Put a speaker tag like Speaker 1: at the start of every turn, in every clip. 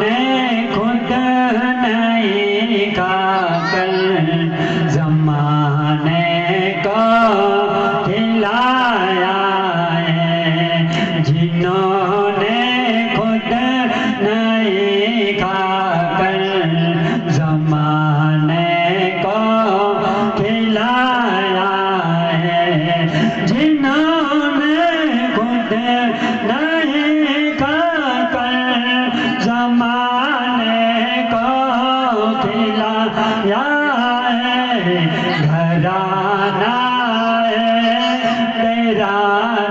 Speaker 1: نے خود نہیں کھا کر زمانے کو کھلایا ہے، جنہوں نے خود نہیں کھا کر زمانے کو کھلایا ہے، جنہوں نے خود نہیں کھا کر زمانے کو کھلایا ہے، گھرانہ ہے تیرا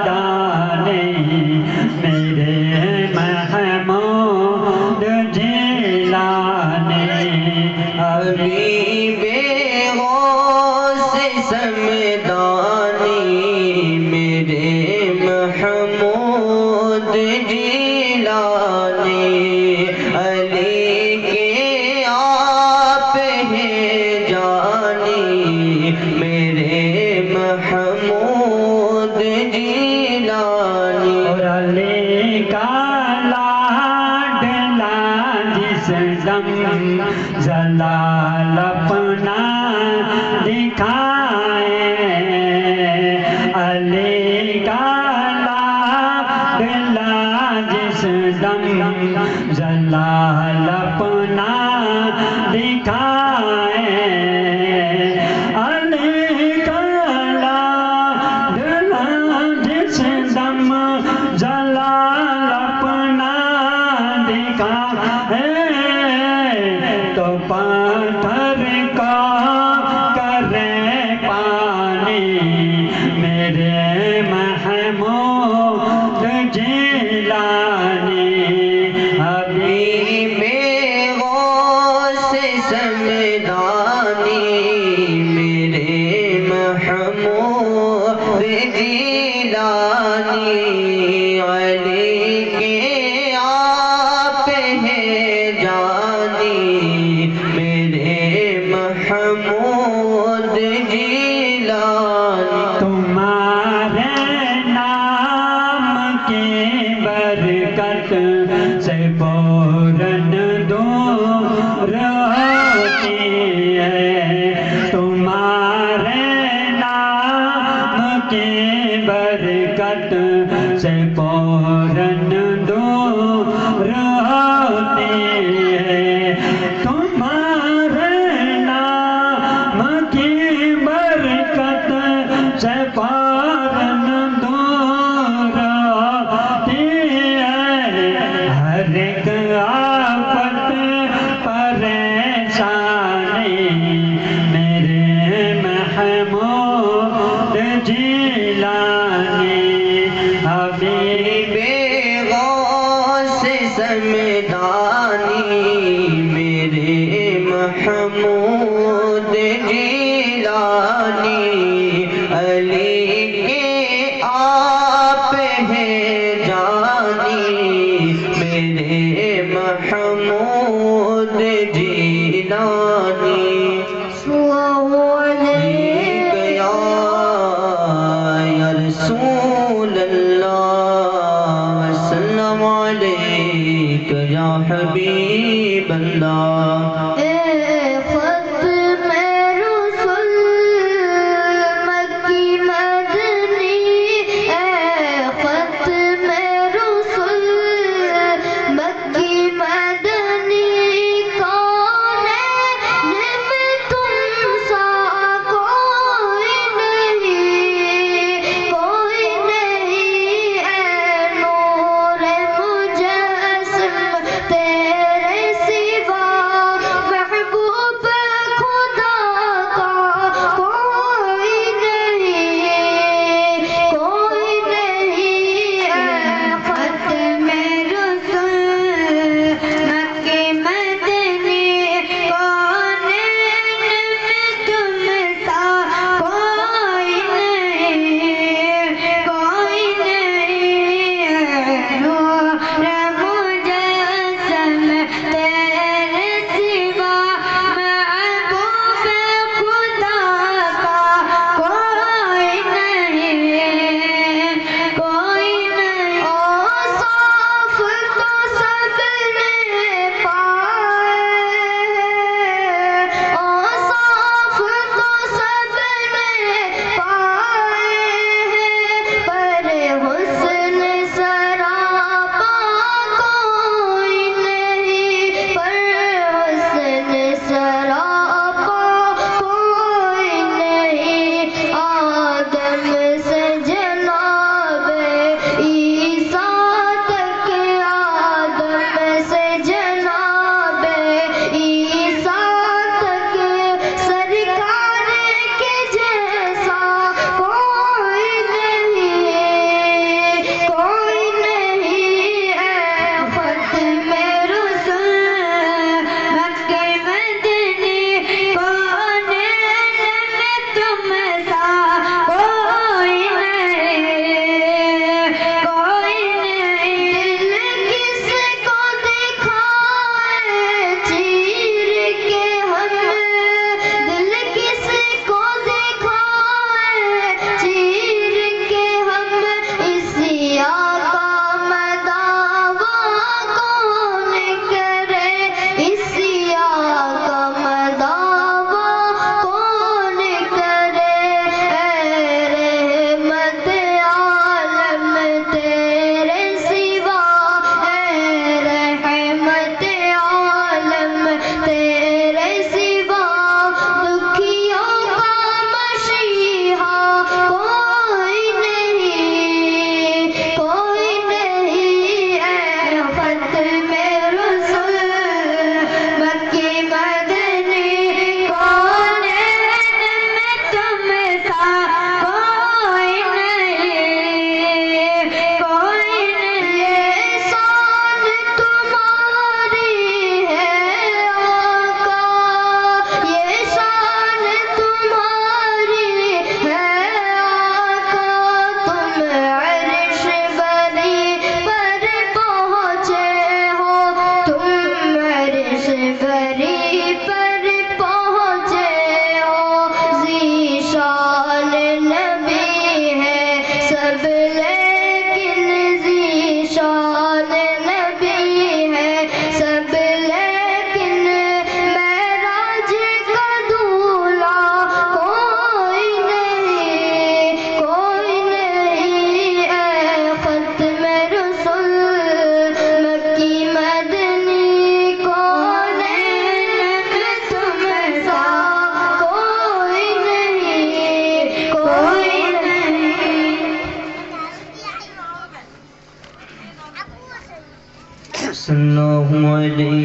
Speaker 1: دانی میرے محمود جیلانی،
Speaker 2: حبیب غوث سمدانی میرے محمود جیلانی، علی کے آپ ہیں جانی میرے محمود جیلانی،
Speaker 1: اور علی کا لاڈلا جس دم جلال اپنا دکھائے، علی کا لاڈلا جس دم جلال اپنا دکھائے، علی کا لاڈلا جس دم جلال اپنا دکھائے، تو پتھر کو کرے پانی میرے محمود جیلانی،
Speaker 2: حبیب غوث سمدانی میرے محمود جیلانی، علی کے آپ ہیں جانی میرے محمود جیلانی،
Speaker 1: تمہارے نام کی برکت سے فوراً دور ہوتی ہے، تمہارے نام کی برکت سے فوراً دور ہوتی ہے، تمہارے نام کی برکت سے فوراً دور ہوتی ہے، ہر ایک آفت پریشانی میرے محمود جیلانی، حبیب
Speaker 2: حبیب غوث سمدانی میرے محمود جیلانی، علی کے آپ ہیں جانی میرے محمود جیلانی، یا رسول اللہ السلام علیک یا حبیب اللہ،
Speaker 3: تیرے سوا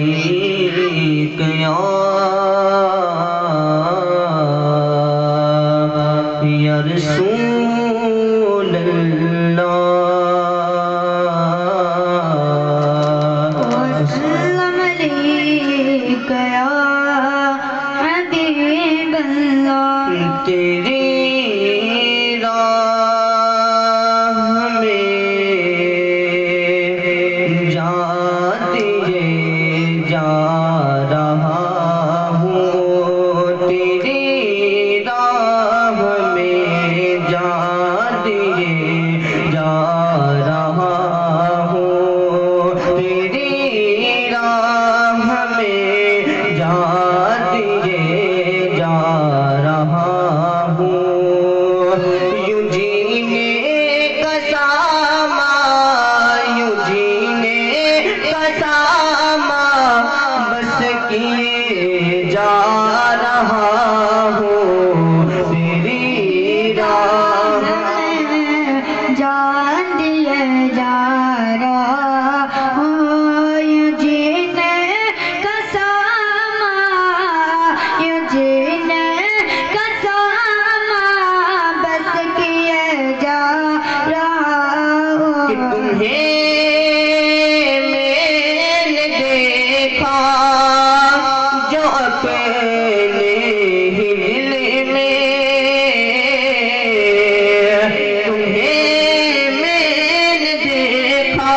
Speaker 2: عليك يا رسول الله
Speaker 3: وسلم عليك يا حبيب الله
Speaker 2: تیری راہ میں جاتے جا رہا ہوں تیری راہ میں جاتے جا رہا ہوں تیری راہ میں جاتے جا رہا ہوں یوں جینے کا ساما یوں جینے کا ساما بس کیے جا رہا ہوں تیری راہ
Speaker 3: جان دیے جا رہا ہوں یوں جینے کا ساما یوں جینے کا ساما بس کیے جا رہا
Speaker 2: کہ
Speaker 3: ہوں
Speaker 2: تمہیں میں نے دیکھا جو اپنے ہی دل میں تمہیں میں نے دیکھا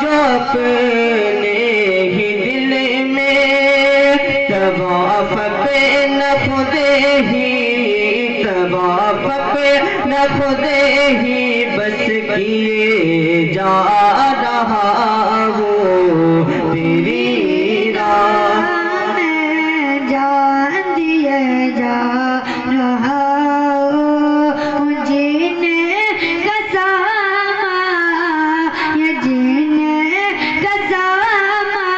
Speaker 2: جو اپنے ہی دل میں طواف پہ نہ خود ہی طواف پہ نہ خود ہی بس کیے جا رہا ہوں تیری راہ
Speaker 3: جان دیے جا رہا ہوں جینے کا ساما یہ جینے کا ساما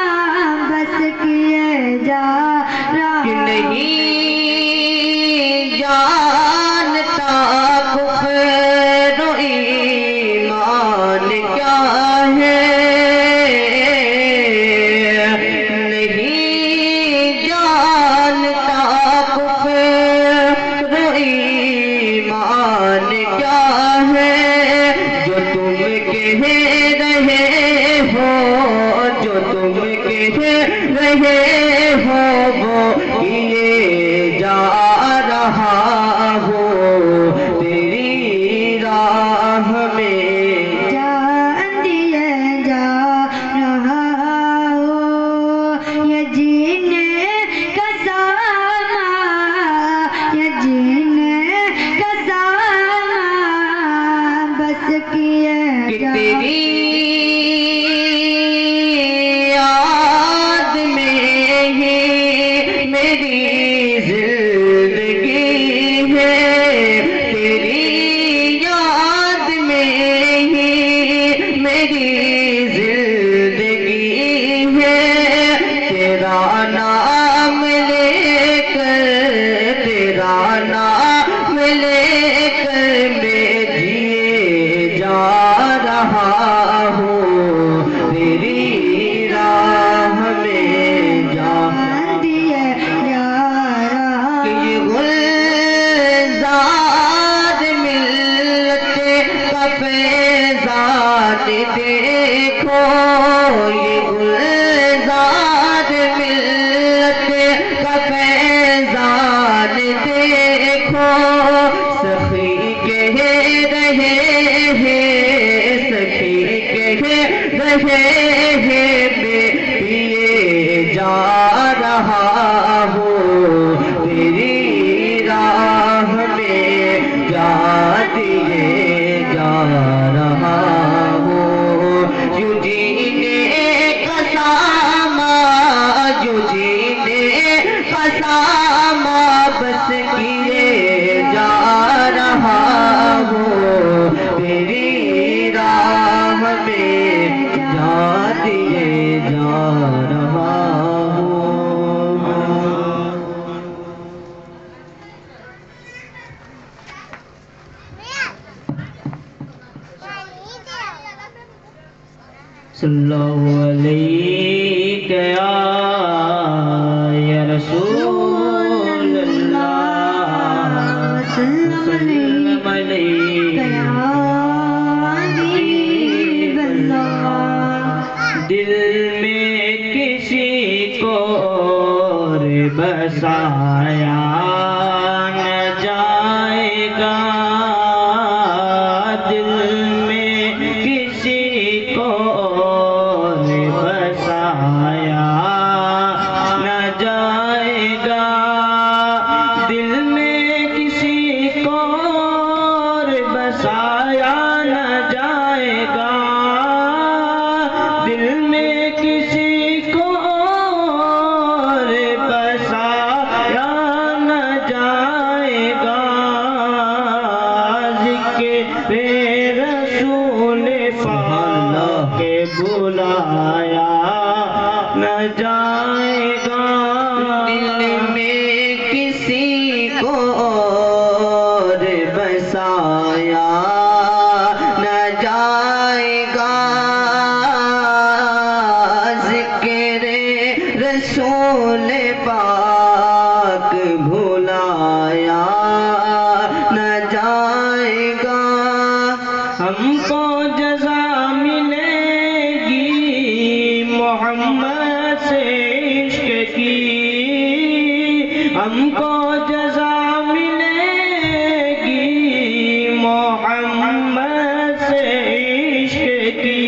Speaker 3: بس کیے جا رہا
Speaker 2: کہ نہیں جانتا کفر و ایمان کیا ہے نہیں جانتا کفر و ایمان کیا ہے جو تم کہہ رہے ہو جو تم کہہ رہے ہو وہ کیے جا رہا ہو تیری راہ میں
Speaker 3: جان دیے جا رہا ہوں یہ جینے کا ساما یہ جینے کا ساما بس کیے
Speaker 2: کہ
Speaker 3: جا
Speaker 2: تیری یاد میں ہی میری بسایا نہ جائے گا دل میں کسی کو اور بسایا نہ جائے گا دل میں کسی کو اور بسایا نہ جائے گا دل میں کسی کو اور بسایا نہ جائے گا ذکر رسول پاک کے بلایا نہ جائے گا دل میں کسی کو اور بسایا نہ جائے گا ذکر رسول پاک بھلایا نہ جائے گا ہم کو جزا ملے گی محمد سے عشق کی ہم کو جزا ملے گی محمد سے عشق کی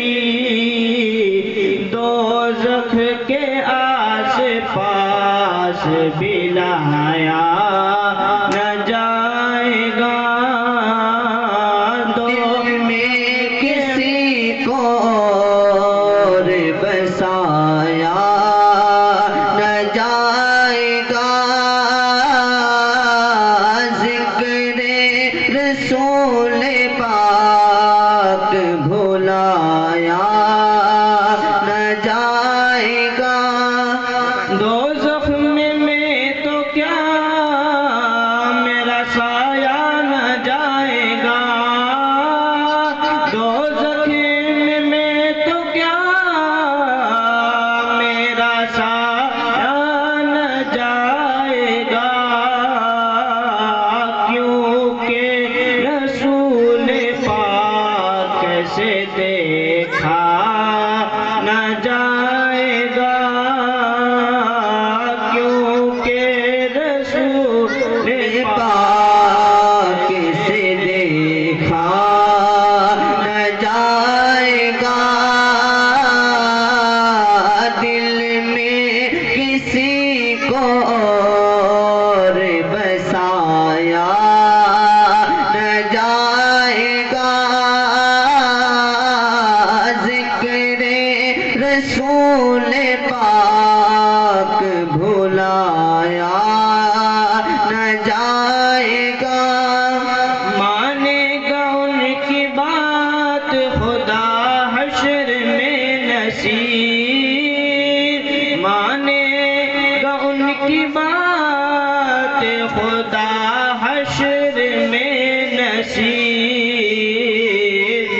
Speaker 2: دوزخ کے آس پاس بلایا نہ جائے گا دل میں کسی کو اور بسایا نہ جائے گا ذکر رسول پاک بھلایا نہ جائے گا دوزخ میں تو کیا میرا سایہ نہ جائے گا دوزخ میں تو کیا میرا سایہ نہ جائے گا کیونکہ رسول پاک سے دیکھا نہ جائے گا کیونکہ رسول پاک سے دیکھا نہ جائے گا دل میں کسی کو اور بسایا نہ جائے گا ذکر رسول پاک بھلایا نہ جائے گا مانے گا ان کی بات خدا حشر میں نصیب مانے گا ان کی بات خدا حشر میں نصیب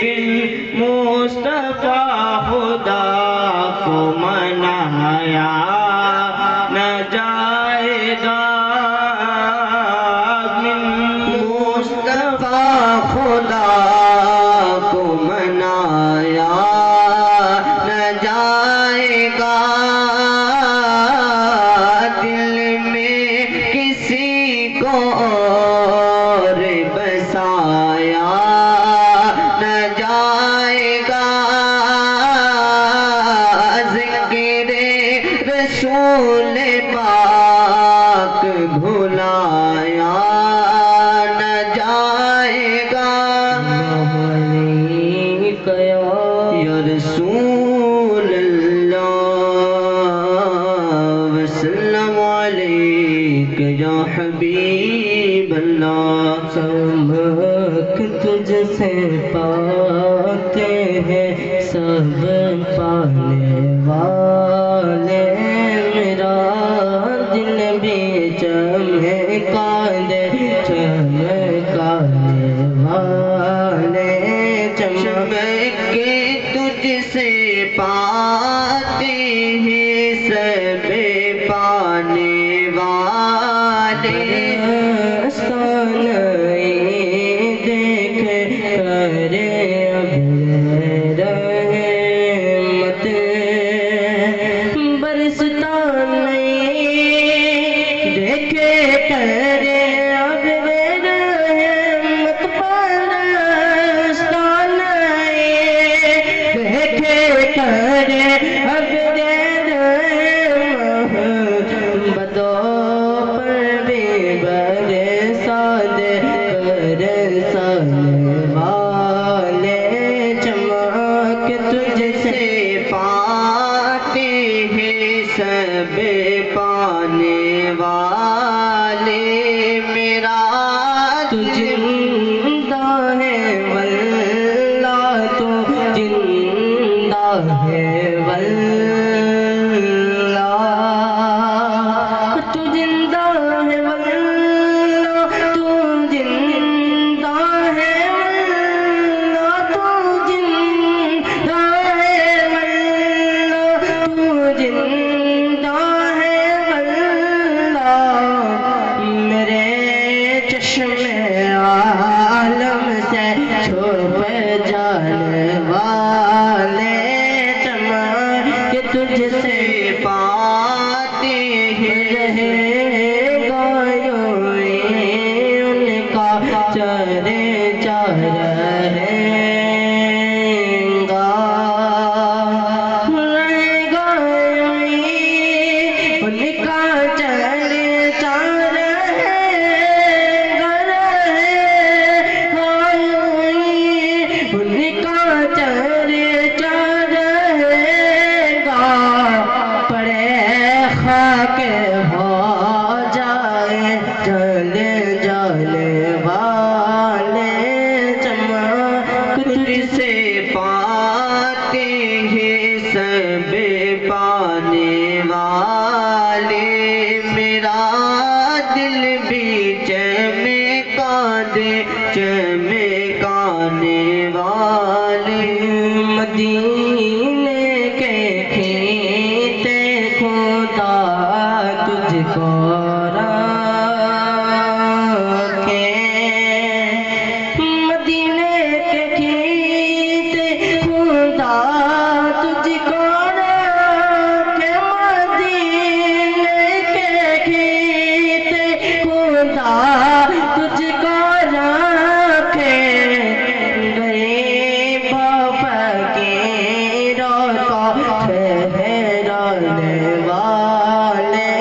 Speaker 2: بن مصطفیٰ خدا کو منایا نہ جائے گا بن مصطفیٰ خدا کو منایا نہ جائے گا دل میں کسی کو اور بسایا نہ جائے گا ذکر رسول پاک بھلایا نہ جائے گا یا رسول اللہ وسلم علیک یا حبیب اللہ
Speaker 4: سبق تجھ سے پاتے ہیں سب پانے والے میرا دل بھی چمکا دے چمکانے والے
Speaker 2: چمک کے تجھ سے پاتے ہیں سب پانے والے
Speaker 4: دیکھ کرے اب رحمت برستا نہیں
Speaker 2: سب پانے والے میرا
Speaker 4: تو زندہ ہے واللہ تو زندہ ہے واللہ تو زندہ ہے واللہ تو زندہ ہے واللہ تو زندہ ہے واللہ تو زندہ ہے واللہ میرے چشمے عالم سے چھپ جانے والے چمک تجھ سے
Speaker 2: پاتے ہیں
Speaker 4: رہے گا یوں ان کا چرے جا رہے گا رہے گا یوں ان کا چرے جا رہے گا ان کا چرے جا رہے گا پڑے خاک ہو جائے چلے جانے والے چمک تجھ سے
Speaker 2: پاتے ہیں سب پانے والے میرا دل بھی چمکا دے چمکانے والے
Speaker 4: مدینے کے کھیتے خدا تجھ کو رکھے مدینے کے کھیتے خدا تجھ کو رکھے مدینے کے کھیتے خدا تجھ کو رکھے غریب فقیروں کو ٹھہرانے والے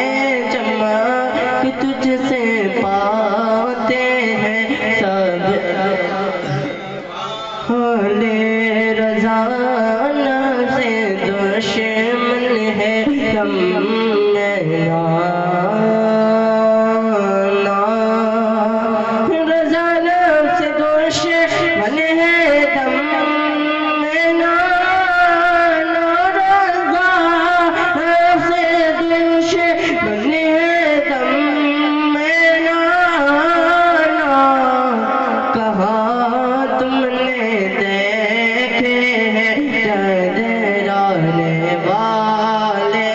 Speaker 4: چمک تجھ سے پاتے ہیں سب حالِ رضانہ سے دشمن ہے غم رضانہ سے دشمن ہے دم کہاں تم نے دیکھے ہیں چدرانے والے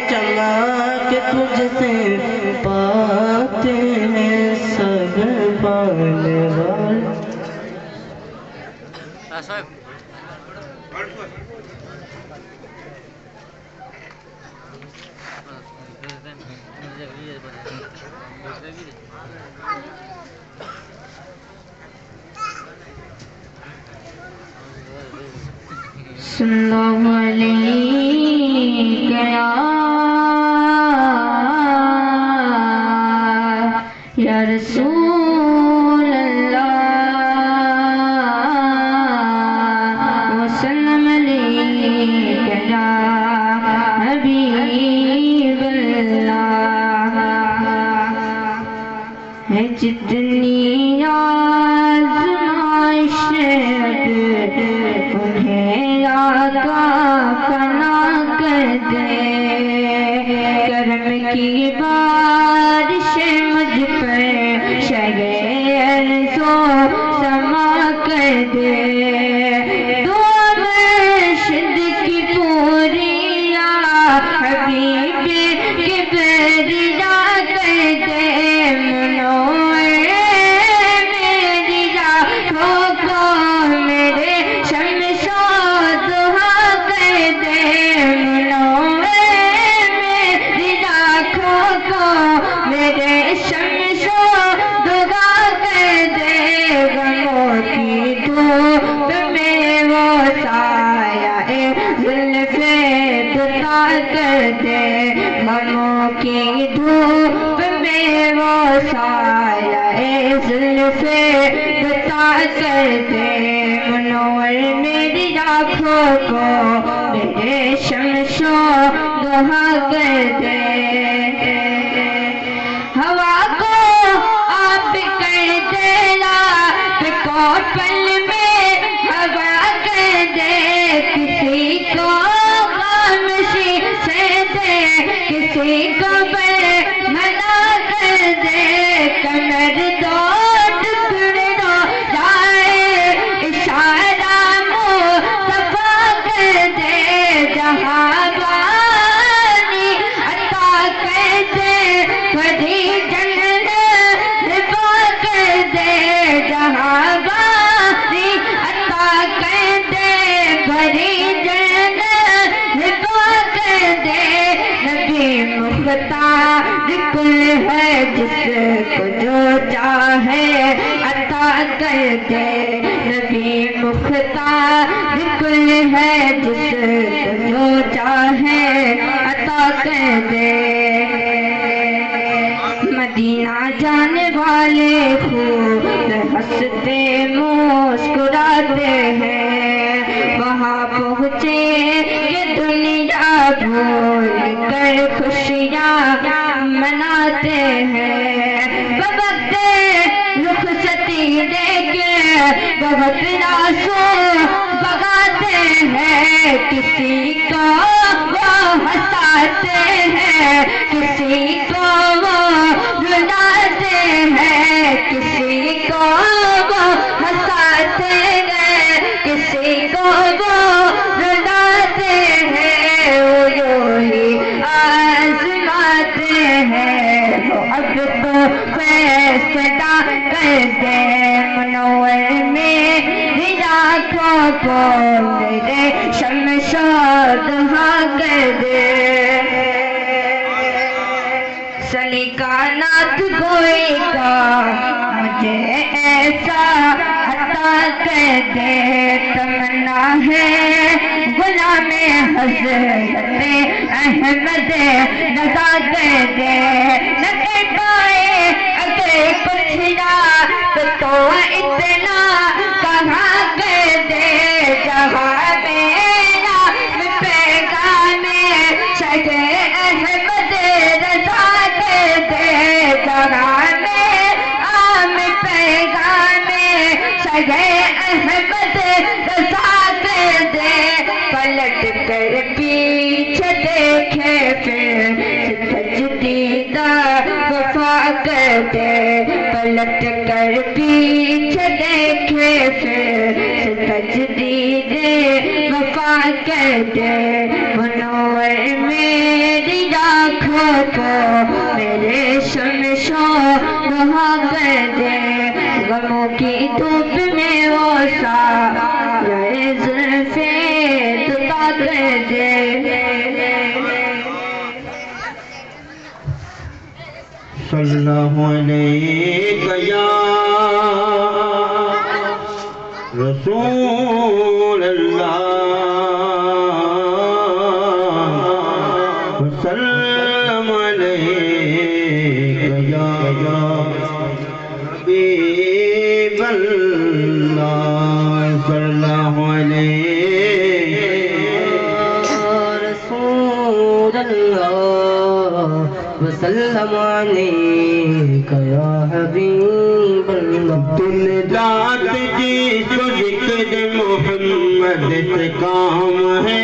Speaker 4: چمک تجھ سے پاتے ہیں سب پانے والے
Speaker 3: صلی اللہ علیہ یا رسول اللہ وسلم علیہ یا حبیب اللہ ہے جتنی آزمائش انہیں آقا فنا کر دے کرم کی بارش مجھ پر شہر سو سما کر دے دو مرشد کی پوری یا حبیب کی بریدہ کر دے منور میری راہوں کو میرے شمس و ضحیٰ کر دے منور میری راہوں کو میرے شمس و ضحیٰ کر دے غموں کی دھوپ میں وہ سایہ زلف عطا کر دے غموں کی دھوپ میں وہ سایہ زلف عطا کر دے منور میری آنکھوں کو میرے شمس و بہا کر دے ہوا کو آپ کر دے رات کو پل میں ہوا کر دے کسی کو خاموشی سے دے کسی کو بھلا کر دے کمر دو ٹکڑے ہو جائے اشارہ مصطفیٰ کر دے جہاں بانی عطا کر دے بڑی جنت رفا کر دے جہاں بانی عطا کر دے بڑی جنت رفا کر دے نبی مختار کل ہے جس کو جو چاہے عطا کر دے نبی مختار کل ہے جس کو جو چاہے عطا کر دے مدینہ جانے والے خوب ہنستے مسکراتے ہیں وہاں پہنچے کہ دنیا بھول کر خوشیاں مناتے ہیں وقت رخصتی دے کے بہت آنسو بگاتے ہیں کسی کو وہ ہنساتے ہیں کسی کو وہ رلاتے ہیں کسی کو وہ ہنساتے ہیں کسی کو وہ رلاتے ہیں وہ یوں ہی آزماتے ہیں وہ اب تو فیصلہ کر دے منور میں آنکھوں کو میرے شمشاد ہاں کر دے سلیقہ نات گوئی کا مجھے ایسا عطا کر دے تمنا ہے غلام حضرت احمد رضا کر دے نہ کر پائے اگر کچھ نہ تو اتنا کہاں کر دے جہاں میرا پیغام شہ احمد رضا کر دے جہاں میں عام پیغام شہ احمد رضا کر دے پلٹ کر پیچھے دیکھے پھر تجدید وفا کر دے پلٹ کر پیچھے دیکھے پھر تجدید وفا کر دے منور میری آنکھوں کو میرے شمشوں رہا کر دے غموں کی دھوپ میں وہ سارے زلفیں دتا کر دے
Speaker 2: صلی اللہ علیہ یا رسول اللہ وسلم علیہ یا حبیب اللہ صلی اللہ علیہ
Speaker 4: رسول اللہ وسلم علیک یا حبیب اللہ
Speaker 2: دن رات جی تو ذکر محمد سے کام ہے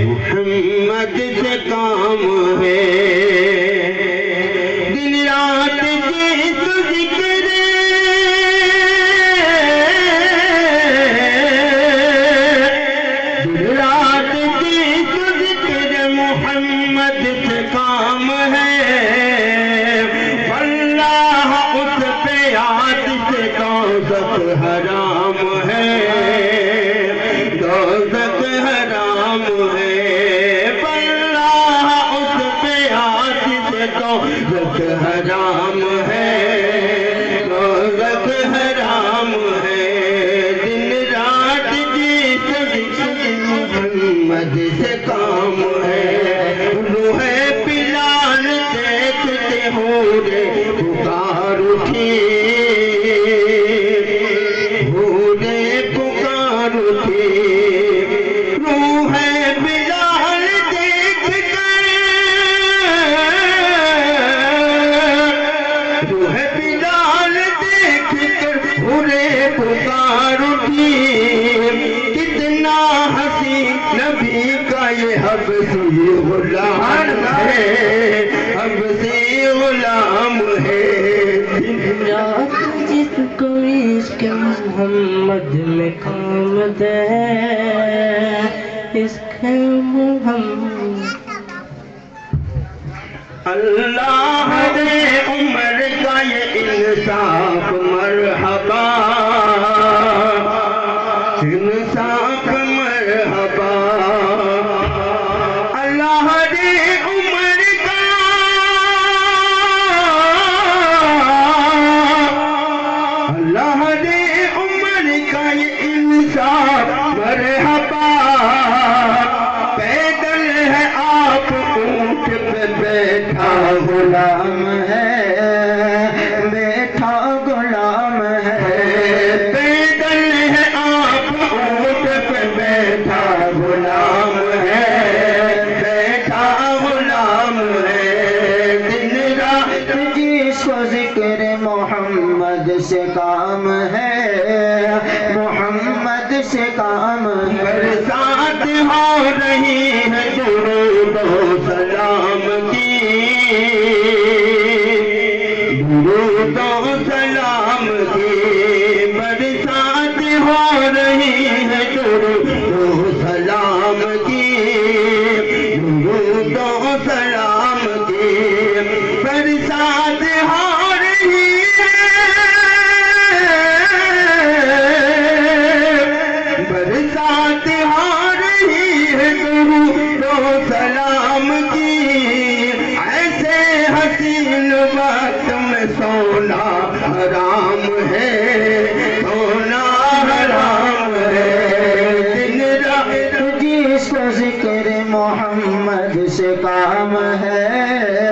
Speaker 2: محمد سے کام ہے دن رات جی تو ذکر دن رات جی تو ذکر محمد سے کام ہے دوزخ حرام ہے دوزخ حرام ہے اللہ اس پہ ہاتھ سے دوزخ حرام ہے دوزخ حرام ہے دن رات جی محمد سے کام ہے روح بلال دیکھتے ہو رے پکار اٹھی روح حبشی غلام ہے، حبشی غلام ہے۔
Speaker 4: جس کو عشق محمد میں قامت ہے، عشق محمد۔
Speaker 2: اللہ دے عمر کا یہ انصاف مرحبا، انصاف مرحبا۔ اللہ دے عمر کا، اللہ دے عمر کا یہ انصاف مرحبا۔ پیدل ہے آپ اونٹ پہ بیٹھا غلام ہے، بیٹھا غلام ہے۔ پیدل ہے آپ اونٹ پہ بیٹھا غلام ہے، بیٹھا غلام ہے۔ دن رات
Speaker 5: جس کو ذکر محمد سے کام ہے، محمد سے کام ہے۔
Speaker 2: برسات ہو رہی ہے درود و سلام کی، درود و سلام کی۔ برسات ہو رہی ہے درود و سلام کی، درود و سلام کی۔ برسات ہو رہی ہے، برسات ہو رہی ہے درود و سلام کی۔ ایسے حسین وقت میں سونا حرام ہے، سونا حرام ہے۔ دن رات
Speaker 5: جس کو ذکر محمد سے کام ہے،